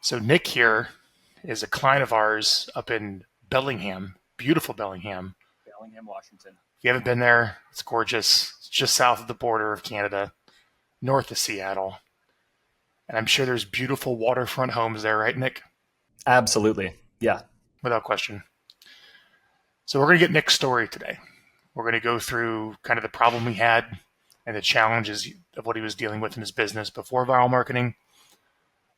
So Nick here is a client of ours up in Bellingham, beautiful Bellingham. Bellingham, Washington. If you haven't been there, it's gorgeous. It's just south of the border of Canada, north of Seattle. And I'm sure there's beautiful waterfront homes there, right, Nick? Absolutely. Yeah. Without question. So we're going to get Nick's story today. We're going to go through kind of the problem he had and the challenges of what he was dealing with in his business before viral marketing.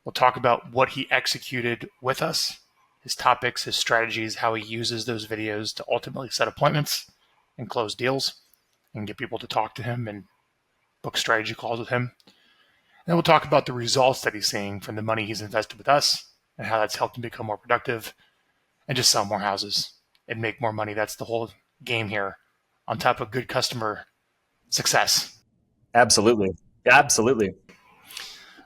We'll talk about what he executed with us, his topics, his strategies, how he uses those videos to ultimately set appointments and close deals and get people to talk to him and book strategy calls with him. And we'll talk about the results that he's seeing from the money he's invested with us and how that's helped him become more productive and just sell more houses and make more money. That's the whole game here, on top of good customer success. Absolutely. Absolutely.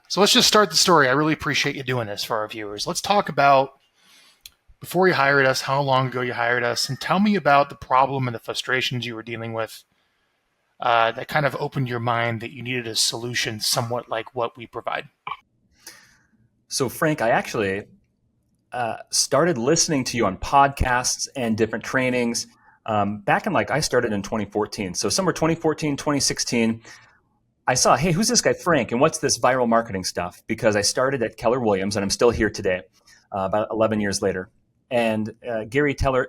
So let's just start the story. I really appreciate you doing this for our viewers. Let's talk about before you hired us, how long ago you hired us, and tell me about the problem and the frustrations you were dealing with that kind of opened your mind that you needed a solution somewhat like what we provide. So, Frank, I actually started listening to you on podcasts and different trainings back in I started in 2014. So somewhere 2014, 2016, I saw, hey, who's this guy, Frank? And what's this viral marketing stuff? Because I started at Keller Williams and I'm still here today, about 11 years later. And Gary Keller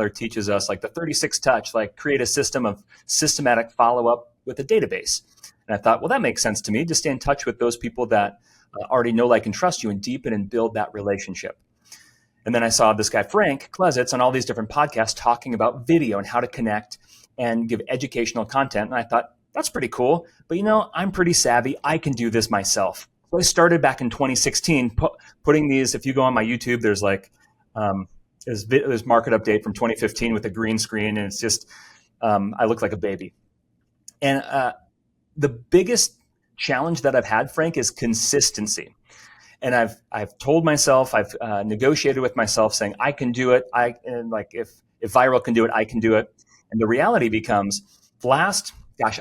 teaches us the 36 touch, create a system of systematic follow-up with a database. And I thought, well, that makes sense to me. Just stay in touch with those people that already know, like, and trust you and deepen and build that relationship. And then I saw this guy, Frank Klesitz, on all these different podcasts talking about video and how to connect and give educational content. And I thought, that's pretty cool. But, I'm pretty savvy. I can do this myself. So I started back in 2016 putting these, if you go on my YouTube, there's there's market update from 2015 with a green screen. And it's just, I look like a baby. And the biggest challenge that I've had, Frank, is consistency. And I've told myself, I've negotiated with myself saying, I can do it. If viral can do it, I can do it. And the reality becomes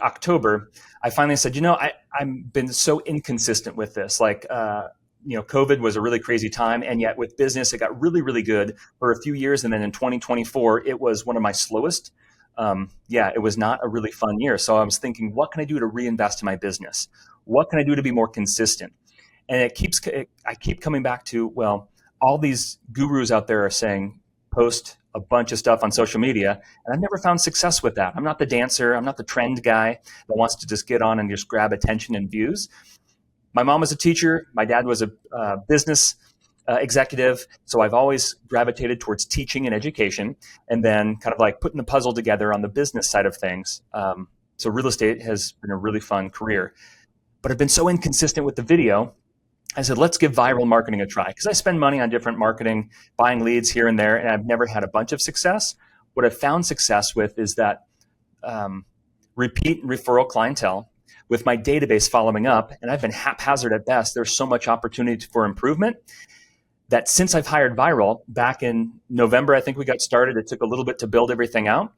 October, I finally said, I've been so inconsistent with this. COVID was a really crazy time. And yet with business, it got really, really good for a few years. And then in 2024, it was one of my slowest. It was not a really fun year. So I was thinking, what can I do to reinvest in my business? What can I do to be more consistent? And I keep coming back to, well, all these gurus out there are saying, post a bunch of stuff on social media. And I've never found success with that. I'm not the dancer. I'm not the trend guy that wants to just get on and just grab attention and views. My mom was a teacher. My dad was a business executive. So I've always gravitated towards teaching and education, and then kind of putting the puzzle together on the business side of things. So real estate has been a really fun career, but I've been so inconsistent with the video. I said, let's give viral marketing a try, because I spend money on different marketing, buying leads here and there, and I've never had a bunch of success. What I've found success with is that repeat and referral clientele with my database following up, and I've been haphazard at best. There's so much opportunity for improvement that since I've hired Viral back in November, I think we got started. It took a little bit to build everything out.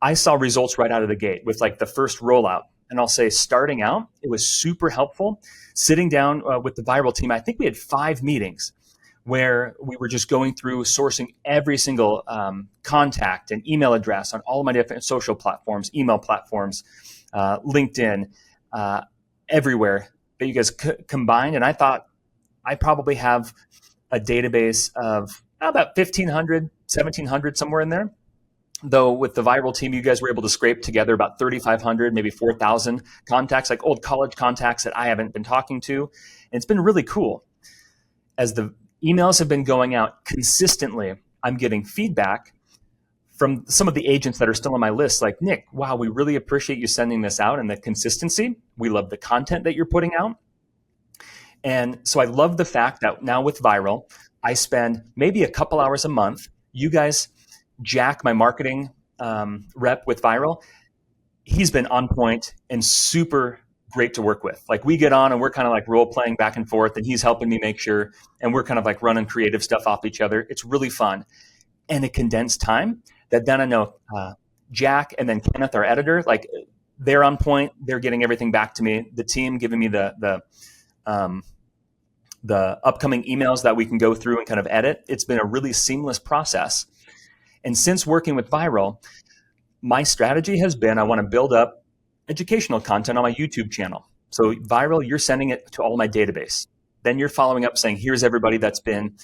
I saw results right out of the gate with the first rollout. And I'll say, starting out, it was super helpful. Sitting down with the Viral team, I think we had 5 meetings where we were just going through sourcing every single contact and email address on all of my different social platforms, email platforms, LinkedIn, everywhere that you guys combined. And I thought I probably have a database of about 1,500, 1,700, somewhere in there. Though with the Viral team, you guys were able to scrape together about 3,500, maybe 4,000 contacts, like old college contacts that I haven't been talking to. And it's been really cool. As the emails have been going out consistently, I'm getting feedback from some of the agents that are still on my list, like, Nick, wow, we really appreciate you sending this out and the consistency. We love the content that you're putting out. And so I love the fact that now with Viral, I spend maybe a couple hours a month. You guys, Jack, my marketing rep with Viral, he's been on point and super great to work with. We get on and we're kind of role playing back and forth, and he's helping me make sure, and we're kind of running creative stuff off each other. It's really fun. And a condensed time that then I know Jack and then Kenneth, our editor, they're on point. They're getting everything back to me. The team giving me the the upcoming emails that we can go through and kind of edit. It's been a really seamless process. And since working with Vyral, my strategy has been I want to build up educational content on my YouTube channel. So Vyral, you're sending it to all my database. Then you're following up saying, here's everybody that's been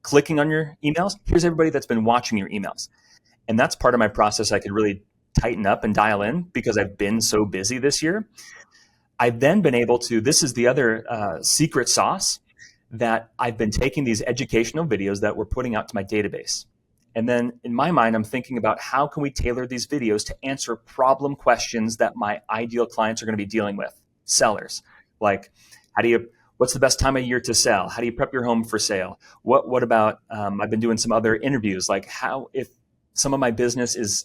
clicking on your emails. Here's everybody that's been watching your emails. And that's part of my process I could really tighten up and dial in because I've been so busy this year. I've then been able to, this is the other secret sauce, that I've been taking these educational videos that we're putting out to my database. And then in my mind, I'm thinking about how can we tailor these videos to answer problem questions that my ideal clients are going to be dealing with, sellers. Like, what's the best time of year to sell? How do you prep your home for sale? What about, I've been doing some other interviews, like how, if some of my business is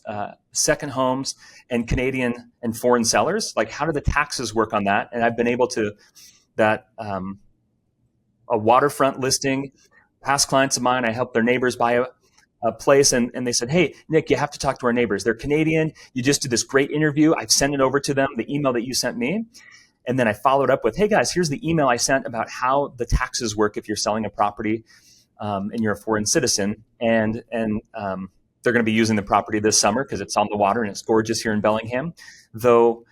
second homes and Canadian and foreign sellers, like how do the taxes work on that? And I've been able to, a waterfront listing, past clients of mine, I helped their neighbors buy a place, and they said, hey, Nick, you have to talk to our neighbors. They're Canadian. You just did this great interview. I've sent it over to them, the email that you sent me. And then I followed up with, hey, guys, here's the email I sent about how the taxes work if you're selling a property and you're a foreign citizen. And they're going to be using the property this summer because it's on the water and it's gorgeous here in Bellingham. Though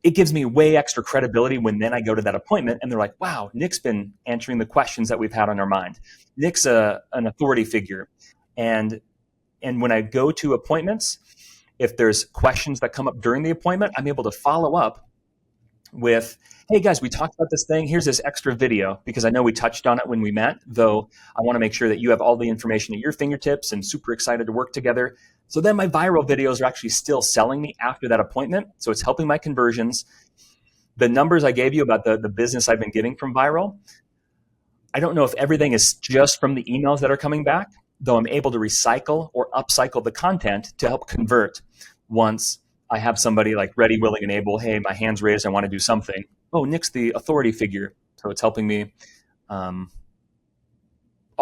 it gives me way extra credibility when then I go to that appointment and they're like, wow, Nick's been answering the questions that we've had on our mind. Nick's an authority figure. And when I go to appointments, if there's questions that come up during the appointment, I'm able to follow up with, hey guys, we talked about this thing. Here's this extra video because I know we touched on it when we met, though I want to make sure that you have all the information at your fingertips and super excited to work together. So then my Vyral videos are actually still selling me after that appointment. So it's helping my conversions. The numbers I gave you about the business I've been getting from Vyral, I don't know if everything is just from the emails that are coming back, though I'm able to recycle or upcycle the content to help convert once I have somebody like ready, willing, and able. Hey, my hand's raised. I want to do something. Oh, Nick's the authority figure. So it's helping me all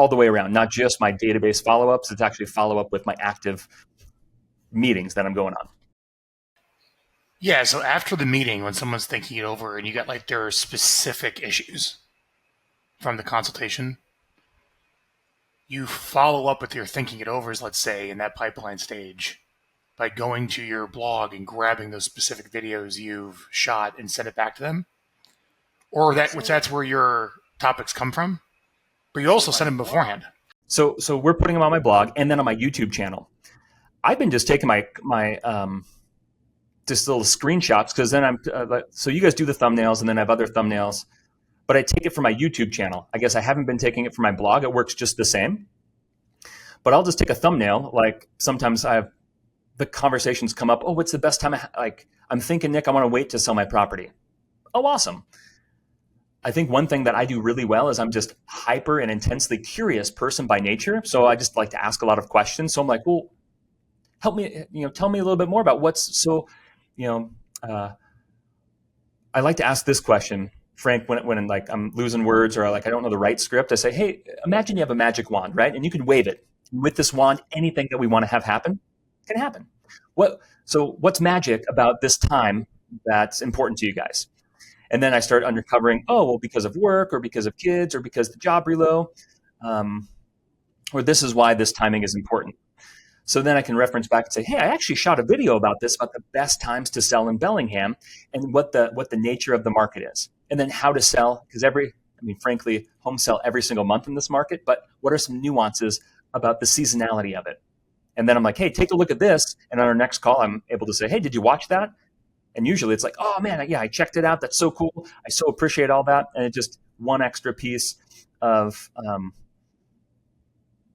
the way around, not just my database follow-ups. It's actually follow-up with my active meetings that I'm going on. Yeah, so after the meeting, when someone's thinking it over and you got like their specific issues from the consultation, you follow up with your thinking it overs, let's say, in that pipeline stage by going to your blog and grabbing those specific videos you've shot and send it back to them? Or that's where your topics come from? But you also send them beforehand. So we're putting them on my blog and then on my YouTube channel. I've been just taking my just little screenshots because then so you guys do the thumbnails and then I have other thumbnails, but I take it from my YouTube channel. I guess I haven't been taking it from my blog. It works just the same. But I'll just take a thumbnail. Like sometimes the conversations come up. Oh, what's the best time? I'm thinking, Nick, I want to wait to sell my property. Oh, awesome. I think one thing that I do really well is I'm just hyper and intensely curious person by nature. So I just like to ask a lot of questions. So I'm like, well, help me, tell me a little bit more about I like to ask this question, Frank, when like I'm losing words or like I don't know the right script. I say, hey, imagine you have a magic wand, right? And you can wave it. With this wand, anything that we want to have happen can happen. What's magic about this time that's important to you guys? And then I start uncovering, oh, well, because of work or because of kids or because the job reload, or this is why this timing is important. So then I can reference back and say, hey, I actually shot a video about this, about the best times to sell in Bellingham and what the nature of the market is. And then how to sell, because frankly, homes sell every single month in this market, but what are some nuances about the seasonality of it? And then I'm like, hey, take a look at this. And on our next call, I'm able to say, hey, did you watch that? And usually it's like, oh man, yeah, I checked it out. That's so cool. I so appreciate all that. And it's just one extra piece of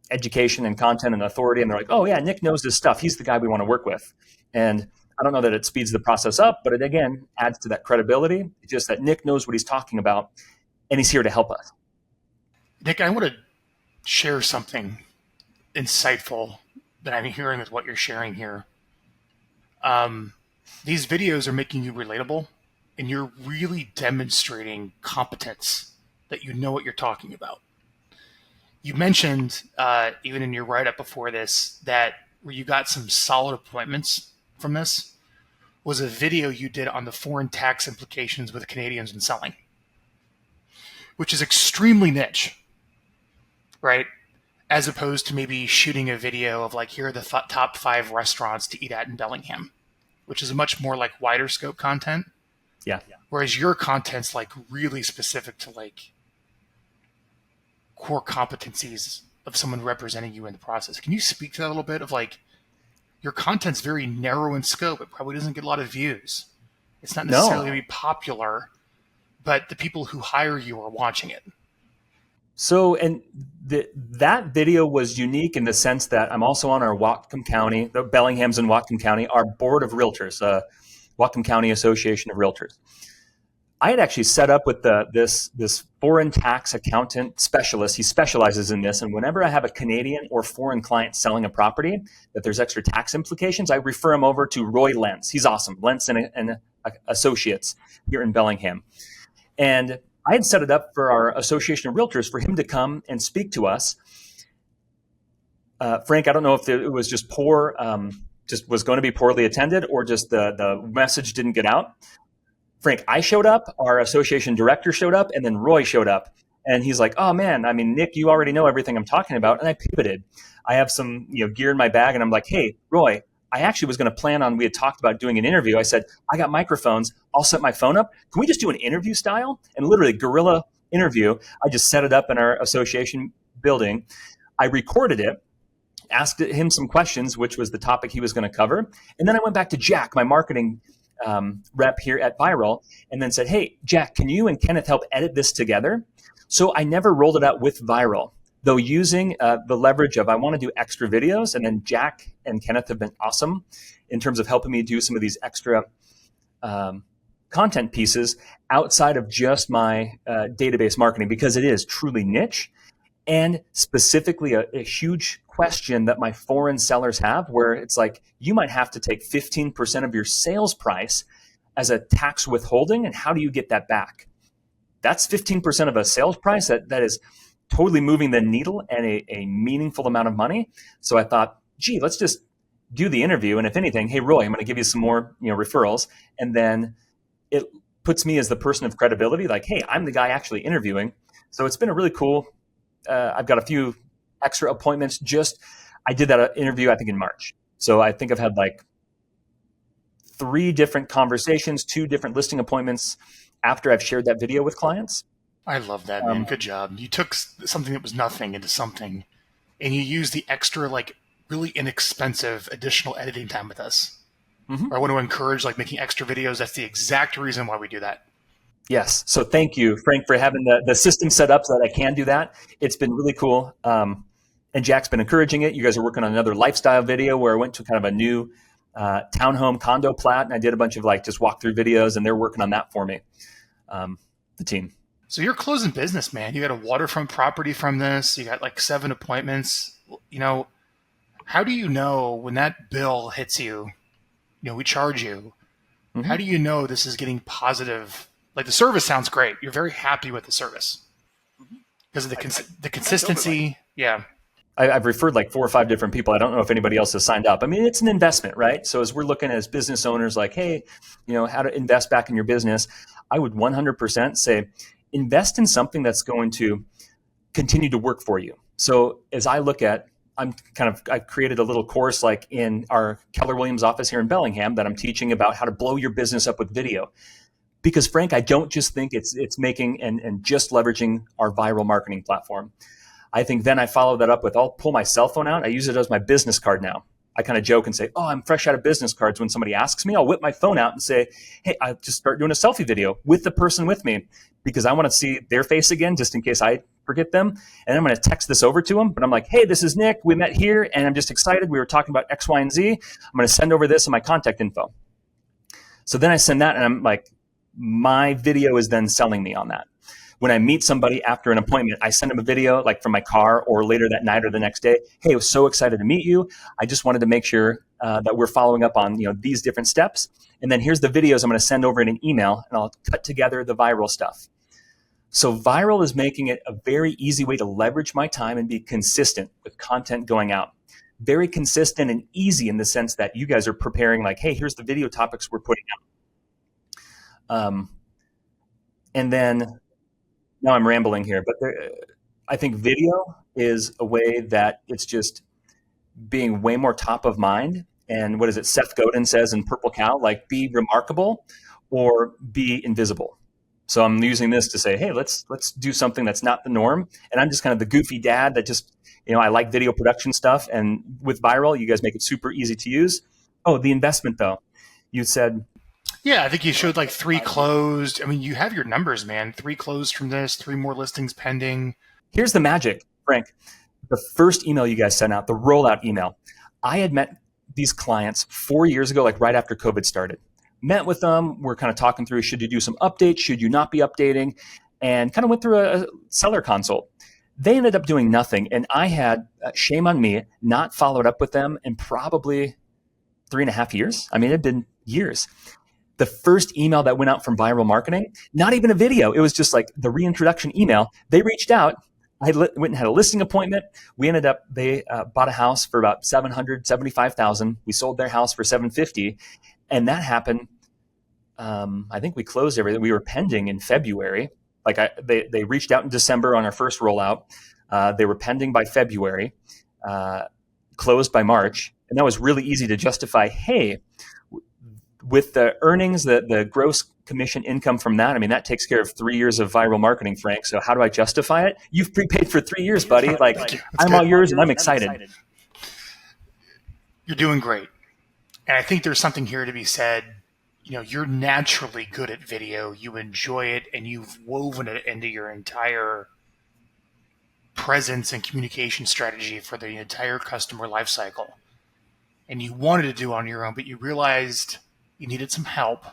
education and content and authority. And they're like, oh yeah, Nick knows this stuff. He's the guy we want to work with. And I don't know that it speeds the process up, but it again adds to that credibility. It's just that Nick knows what he's talking about and he's here to help us. Nick, I want to share something insightful that I'm hearing with what you're sharing here. These videos are making you relatable, and you're really demonstrating competence that you know what you're talking about. You mentioned, even in your write-up before this, that where you got some solid appointments from this was a video you did on the foreign tax implications with Canadians and selling. which is extremely niche, right? As opposed to maybe shooting a video of like, here are the top 5 restaurants to eat at in Bellingham, which is a much more like wider scope content. Yeah. Whereas your content's like really specific to like core competencies of someone representing you in the process. Can you speak to that a little bit of like, your content's very narrow in scope. It probably doesn't get a lot of views. It's not necessarily No. going to be popular, but the people who hire you are watching it. So, and that video was unique in the sense that I'm also on our Whatcom County, the Bellinghams in Whatcom County, our board of realtors, Whatcom County Association of Realtors. I had actually set up with this foreign tax accountant specialist. He specializes in this. And whenever I have a Canadian or foreign client selling a property that there's extra tax implications, I refer him over to Roy Lentz. He's awesome. Lentz and Associates here in Bellingham. And I had set it up for our Association of Realtors for him to come and speak to us. Frank, I don't know if it was just poor, just was going to be poorly attended, or just the message didn't get out. Frank, I showed up, our association director showed up, and then Roy showed up. And he's like, oh man, I mean, Nick, you already know everything I'm talking about. And I pivoted. I have some gear in my bag, and I'm like, hey, Roy, I actually was going to plan on, we had talked about doing an interview. I said, I got microphones. I'll set my phone up. Can we just do an interview style? And literally guerrilla interview. I just set it up in our association building. I recorded it, asked him some questions, which was the topic he was going to cover. And then I went back to Jack, my marketing rep here at Vyral, and then said, hey, Jack, can you and Kenneth help edit this together? So I never rolled it out with Vyral, though using the leverage of I want to do extra videos. And then Jack and Kenneth have been awesome in terms of helping me do some of these extra content pieces outside of just my database marketing, because it is truly niche and specifically a huge question that my foreign sellers have, where it's like, you might have to take 15% of your sales price as a tax withholding. And how do you get that back? That's 15% of a sales price. That is totally moving the needle and a meaningful amount of money. So I thought, gee, let's just do the interview. And if anything, hey, Roy, I'm going to give you some more referrals. And then it puts me as the person of credibility, like, hey, I'm the guy actually interviewing. So it's been a really cool, I've got a few extra appointments. I did that interview, I think, in March. So I think I've had like 3 different conversations, 2 different listing appointments after I've shared that video with clients. I love that, man. Good job. You took something that was nothing into something, and you used the extra, like, really inexpensive additional editing time with us. Mm-hmm. I want to encourage like making extra videos. That's the exact reason why we do that. Yes. So thank you, Frank, for having the system set up so that I can do that. It's been really cool. And Jack's been encouraging it. You guys are working on another lifestyle video where I went to kind of a new townhome condo plat, and I did a bunch of like just walkthrough videos, and they're working on that for me, the team. So you're closing business, man. You got a waterfront property from this. You got like 7 appointments. How do you know when that bill hits you? We charge you. Mm-hmm. How do you know this is getting positive? Like, the service sounds great. You're very happy with the service because of the consistency. Yeah. I've referred like 4 or 5 different people. I don't know if anybody else has signed up. I mean, it's an investment, right? So as we're looking as business owners, like, hey, how to invest back in your business, I would 100% say invest in something that's going to continue to work for you. So as I look at, I created a little course like in our Keller Williams office here in Bellingham that I'm teaching about how to blow your business up with video. Because Frank, I don't just think it's making and just leveraging our viral marketing platform. I think then I follow that up with, I'll pull my cell phone out. I use it as my business card now. I kind of joke and say, oh, I'm fresh out of business cards. When somebody asks me, I'll whip my phone out and say, hey, I just start doing a selfie video with the person with me because I want to see their face again, just in case I forget them. And I'm going to text this over to them. But I'm like, hey, this is Nick. We met here and I'm just excited. We were talking about X, Y, and Z. I'm going to send over this and my contact info. So then I send that and I'm like, my video is then selling me on that. When I meet somebody after an appointment, I send them a video like from my car or later that night or the next day. Hey, I was so excited to meet you. I just wanted to make sure that we're following up on these different steps. And then here's the videos I'm going to send over in an email, and I'll cut together the viral stuff. So viral is making it a very easy way to leverage my time and be consistent with content going out. Very consistent and easy in the sense that you guys are preparing like, hey, here's the video topics we're putting out. And then now I'm rambling here, but I think video is a way that it's just being way more top of mind. And what is it? Seth Godin says in Purple Cow, like be remarkable or be invisible. So I'm using this to say, hey, let's do something that's not the norm. And I'm just kind of the goofy dad that just, I like video production stuff. And with Viral, you guys make it super easy to use. Oh, the investment though. You said, Yeah, I think you showed like 3 closed. I mean, you have your numbers, man. 3 closed from this, 3 more listings pending. here's the magic, Frank. The first email you guys sent out, the rollout email, I had met these clients 4 years ago, like right after COVID started. Met with them. We're kind of talking through, should you do some updates? Should you not be updating? And kind of went through a seller consult. They ended up doing nothing. And I had, shame on me, not followed up with them in probably 3.5 years. I mean, it had been years. The first email that went out from Vyralmarketing, not even a video. It was just like the reintroduction email. They reached out. I went and had a listing appointment. We ended up, they bought a house for about $775,000. We sold their house for $750,000. And that happened. I think we closed everything. We were pending in February. They reached out in December on our first rollout. They were pending by February, closed by March. And that was really easy to justify. Hey, with the earnings, the gross commission income from that, I mean, that takes care of 3 years of viral marketing, Frank. So how do I justify it? You've prepaid for 3 years, buddy. Like, I'm all yours and I'm excited. You're doing great. And I think there's something here to be said. You're naturally good at video. You enjoy it, and you've woven it into your entire presence and communication strategy for the entire customer lifecycle. And you wanted to do it on your own, but you realized you needed some help.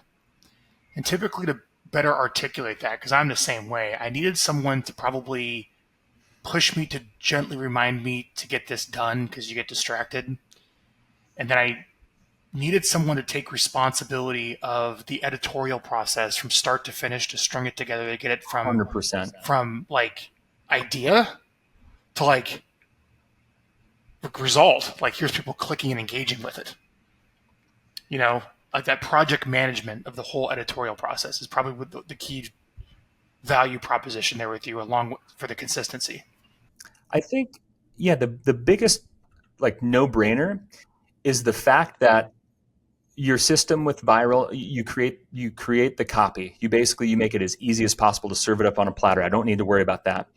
And typically, to better articulate that, because I'm the same way, I needed someone to probably push me, to gently remind me to get this done, because you get distracted. And then I needed someone to take responsibility of the editorial process from start to finish, to string it together, to get it from 100%. From like idea to like result. Like, here's people clicking and engaging with it. Like that project management of the whole editorial process is probably the key value proposition there with you, along with, for the consistency. I think, yeah, the biggest like no-brainer is the fact that your system with Viral, you create the copy. You make it as easy as possible to serve it up on a platter. I don't need to worry about that.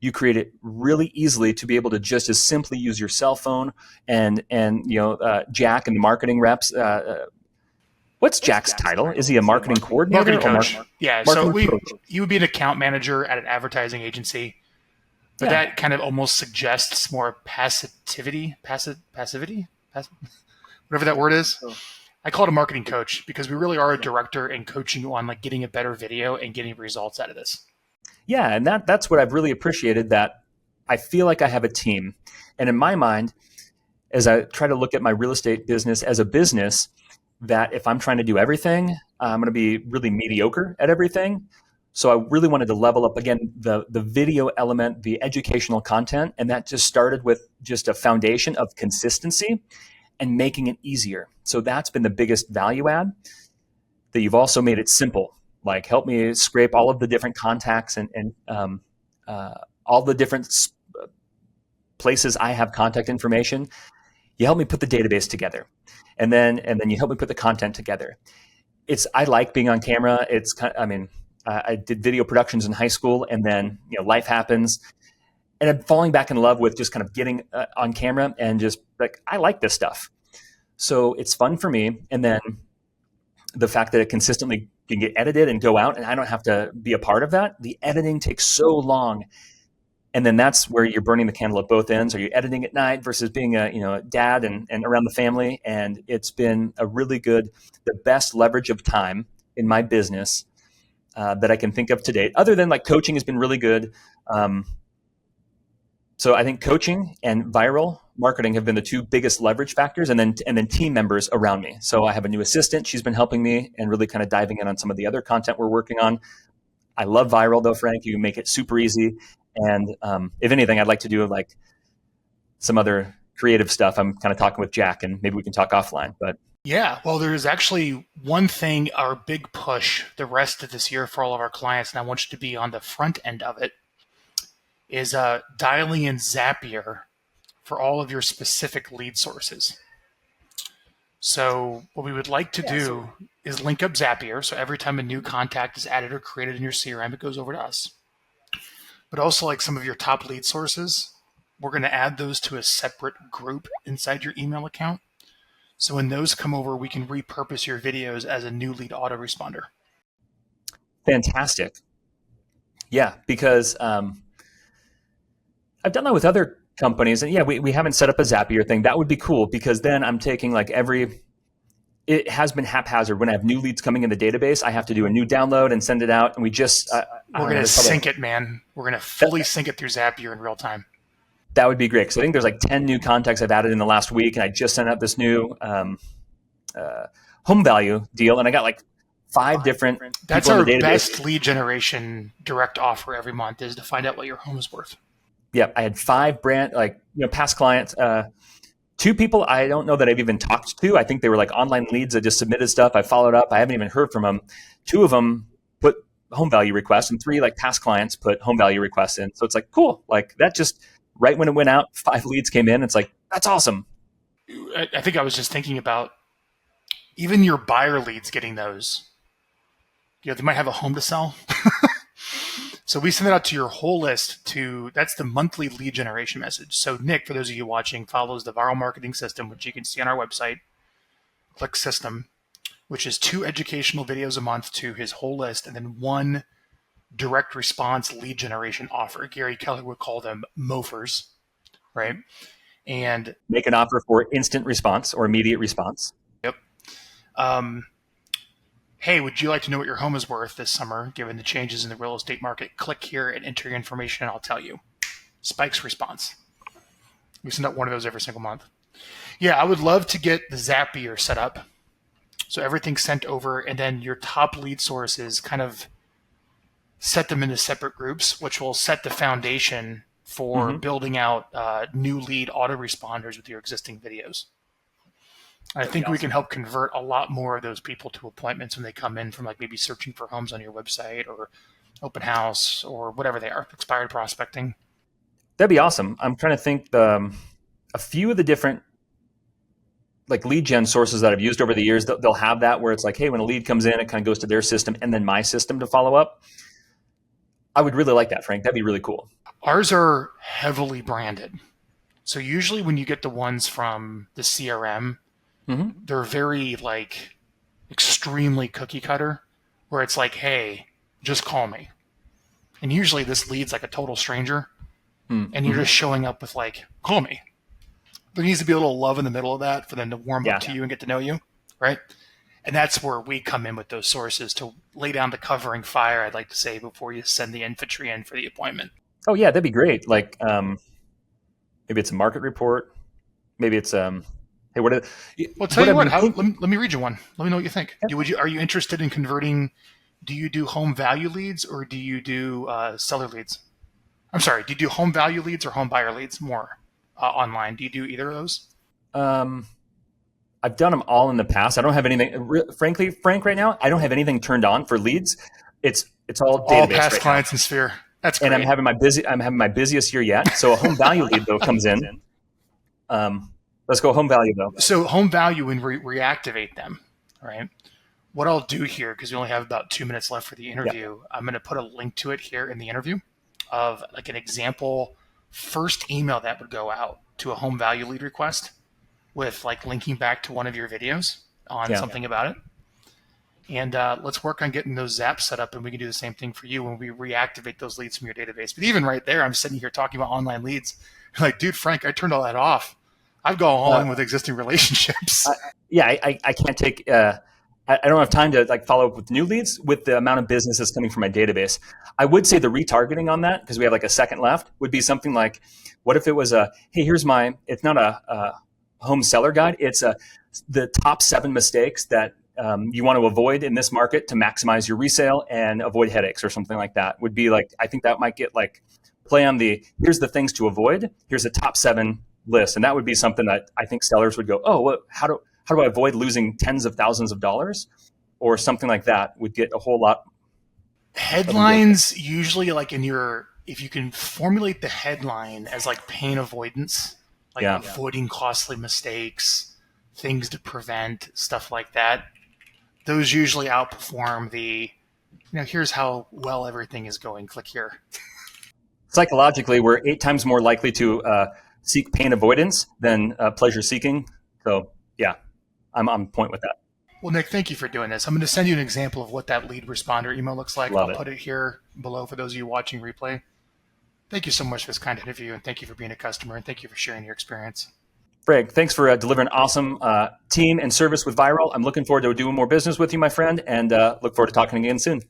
You create it really easily to be able to just as simply use your cell phone and Jack and the marketing reps. What's Jack's title? Is he a marketing coordinator? Marketing coach. Yeah. Marketing So coach. you would be an account manager at an advertising agency, but that kind of almost suggests more passivity, whatever that word is. I call it a marketing coach, because we really are a director and coaching you on like getting a better video and getting results out of this. Yeah, and that's what I've really appreciated, that I feel like I have a team. And in my mind, as I try to look at my real estate business as a business, that if I'm trying to do everything, I'm going to be really mediocre at everything. So I really wanted to level up, again, the video element, the educational content, and that just started with just a foundation of consistency and making it easier. So that's been the biggest value add, that you've also made it simple. Like, help me scrape all of the different contacts and all the different places I have contact information. You help me put the database together, and then you help me put the content together. I like being on camera. I did video productions in high school, and then life happens, and I'm falling back in love with just kind of getting on camera and just like, I like this stuff. So it's fun for me. And then the fact that it consistently can get edited and go out, and I don't have to be a part of that. The editing takes so long. And then that's where you're burning the candle at both ends. Are you editing at night versus being a dad and around the family? And it's been the best leverage of time in my business that I can think of to date. Other than like coaching has been really good. So I think coaching and viral marketing have been the two biggest leverage factors, and then team members around me. So I have a new assistant. She's been helping me and really kind of diving in on some of the other content we're working on. I love viral though, Frank. You make it super easy. And if anything, I'd like to do like some other creative stuff. I'm kind of talking with Jack, and maybe we can talk offline. But Yeah, well, there's actually one thing, our big push the rest of this year for all of our clients, and I want you to be on the front end of it, is dialing in Zapier for all of your specific lead sources. So what we would like to do is link up Zapier. So every time a new contact is added or created in your CRM, it goes over to us. But also like some of your top lead sources, we're going to add those to a separate group inside your email account. So when those come over, we can repurpose your videos as a new lead autoresponder. Fantastic. Yeah, because I've done that with other companies, and yeah, we haven't set up a Zapier thing. That would be cool, because then I'm taking like it has been haphazard. When I have new leads coming in the database, I have to do a new download and send it out, and we just we're going to sync it, man. We're going to fully sync it through Zapier in real time. That would be great, because I think there's like 10 new contacts I've added in the last week, and I just sent out this new home value deal, and I got like five different. That's our best lead generation direct offer every month, is to find out what your home is worth. Yeah, I had 5 past clients. 2 people I don't know that I've even talked to. I think they were like online leads that just submitted stuff. I followed up. I haven't even heard from them. 2 of them put home value requests, and 3 like past clients put home value requests in. So it's like, cool. Like that just right when it went out, 5 leads came in. It's like, that's awesome. I think I was just thinking about even your buyer leads getting those. You know, they might have a home to sell. So we send it out to your whole list that's the monthly lead generation message. So Nick, for those of you watching, follows the Vyralmarketing system, which you can see on our website. Click system, which is 2 educational videos a month to his whole list, and then 1 direct response lead generation offer. Gary Keller would call them MOFers, right? And make an offer for instant response or immediate response. Yep. Hey, would you like to know what your home is worth this summer, given the changes in the real estate market? Click here and enter your information, and I'll tell you. Spike's response. We send out 1 of those every single month. Yeah, I would love to get the Zapier set up. So everything's sent over, and then your top lead sources kind of set them into separate groups, which will set the foundation for building out new lead autoresponders with your existing videos. I think we can help convert a lot more of those people to appointments when they come in from like maybe searching for homes on your website or open house or whatever they are, expired prospecting. That'd be awesome. I'm trying to think a few of the different like lead gen sources that I've used over the years, they'll have that where it's like, hey, when a lead comes in, it kind of goes to their system and then my system to follow up. I would really like that, Frank. That'd be really cool. Ours are heavily branded. So usually when you get the ones from the CRM, they're very like extremely cookie cutter, where it's like, hey, just call me. And usually this lead's like a total stranger, and you're just showing up with like, call me. There needs to be a little love in the middle of that for them to warm up to you and get to know you, right? And that's where we come in with those sources to lay down the covering fire, I'd like to say, before you send the infantry in for the appointment. Oh yeah, that'd be great. Like maybe it's a market report. Maybe it's hey, what? Well, tell you what. Let me read you one. Let me know what you think. Yeah. Are you interested in converting? Do you do home value leads or do you do seller leads? I'm sorry. Do you do home value leads or home buyer leads more online? Do you do either of those? I've done them all in the past. I don't have anything. Frankly, Frank, right now, I don't have anything turned on for leads. It's all database. All past right clients now. In Sphere. That's great. And I'm having my busiest year yet. So a home value lead though comes in. Let's go home value though. So home value and reactivate them, right? What I'll do here, because we only have about 2 minutes left for the interview, I'm going to put a link to it here in the interview of like an example first email that would go out to a home value lead request with like linking back to one of your videos on something about it. And let's work on getting those zaps set up, and we can do the same thing for you when we reactivate those leads from your database. But even right there, I'm sitting here talking about online leads. You're like, dude, Frank, I turned all that off. I've gone all in with existing relationships. I can't take. I don't have time to like follow up with new leads with the amount of business that's coming from my database. I would say the retargeting on that, because we have like a second left, would be something like, what if it was hey, here's it's not a home seller guide. It's the top 7 mistakes that you want to avoid in this market to maximize your resale and avoid headaches, or something like that. Would be like, I think that might get like play on here's the things to avoid. Here's a top 7 list. And that would be something that I think sellers would go, oh, well, how do I avoid losing tens of thousands of dollars, or something like that would get a whole lot of engagement. Headlines usually like if you can formulate the headline as like pain avoidance, like Yeah. avoiding costly mistakes, things to prevent, stuff like that, those usually outperform here's how well everything is going. Click here. Psychologically, we're 8 times more likely to seek pain avoidance than pleasure seeking. So yeah, I'm on point with that. Well, Nick, thank you for doing this. I'm going to send you an example of what that lead responder email looks like. Love I'll it. put it here below for those of you watching replay. Thank you so much for this kind interview, and thank you for being a customer, and thank you for sharing your experience. Greg, thanks for delivering awesome team and service with Vyral. I'm looking forward to doing more business with you, my friend, and look forward to talking again soon.